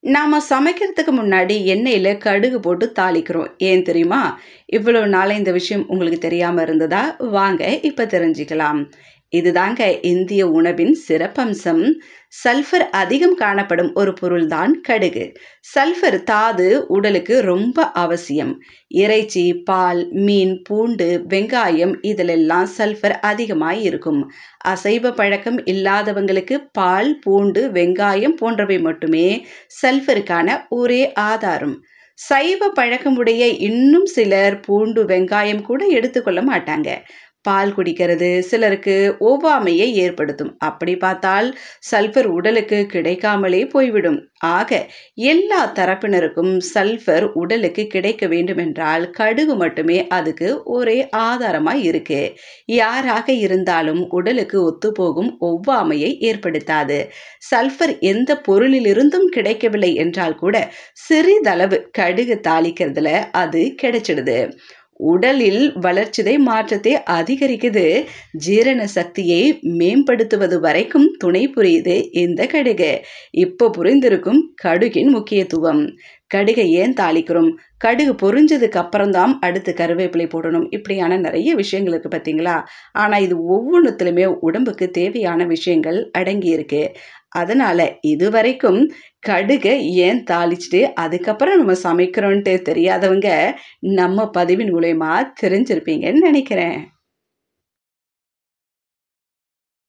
நாம சமைக்கிறதுக்கு முன்னாடி எண்ணெயில கடுகு போட்டு தாளிக்கிறோம். ஏன் தெரியுமா? இவ்வளவு நாளா இந்த விஷயம் உங்களுக்கு தெரியாம இருந்ததா? வாங்க இப்ப தெரிஞ்சுக்கலாம். இதுதாங்க இந்திய உணவின் சிறப்பம்சம். சல்ஃபர் அதிகம் காணப்படும் ஒரு பொருள்தான் கடுகு. சல்ஃபர் தாது உடலுக்கு ரொம்ப அவசியம். இறைச்சி, பால், மீன், பூண்டு, வெங்காயம் இதிலெல்லாம் சல்ஃபர் அதிகமாய் இருக்கும். அசைவ பழக்கம் இல்லாதவங்களுக்கு பால், பூண்டு, வெங்காயம் போன்றவை மட்டுமே சல்ஃபருக்கான ஒரே ஆதாரம். சைவ பழக்கமுடைய இன்னும் சிலர் பூண்டு, வெங்காயம் கூட எடுத்துக்கொள்ள மாட்டாங்க. பால் குடிக்கிறது சிலருக்கு ஒவ்வாமையை ஏற்படுத்தும். அப்படி பார்த்தால் சல்ஃபர் உடலுக்கு கிடைக்காமலே போய்விடும். ஆக எல்லா தரப்பினருக்கும் சல்ஃபர் உடலுக்கு கிடைக்க வேண்டுமென்றால் கடுகு மட்டுமே அதுக்கு ஒரே ஆதாரமாய் இருக்கு. யாராக இருந்தாலும் உடலுக்கு ஒத்துப்போகும் ஒவ்வாமையை ஏற்படுத்தாது. சல்ஃபர் எந்த பொருளிலிருந்தும் கிடைக்கவில்லை என்றால் கூட சிறிதளவு கடுகு தாளிக்கிறதுல அது கிடைச்சிடுது. உடலில் வளர்ச்சிதை மாற்றத்தை அதிகரிக்குது. ஜீரண சக்தியை மேம்படுத்துவது வரைக்கும் துணை புரியுது இந்த கடுகு. இப்போ புரிந்திருக்கும் கடுகின் முக்கியத்துவம். கடுகை ஏன் தாளிக்கிறோம்? கடுகு பொரிஞ்சதுக்கு அப்புறம் தான் அடுத்து கருவேப்பிலை போடணும். இப்படியான நிறைய விஷயங்கள் இருக்கு பார்த்தீங்களா? ஆனா இது ஒவ்வொன்றுத்திலுமே உடம்புக்கு தேவையான விஷயங்கள் அடங்கி இருக்கு. அதனால இதுவரைக்கும் கடுகை ஏன் தாளிச்சுட்டு அதுக்கப்புறம் நம்ம சமைக்கிறோன்ட்டு தெரியாதவங்க நம்ம பதிவின் மூலியமா தெரிஞ்சிருப்பீங்கன்னு நினைக்கிறேன்.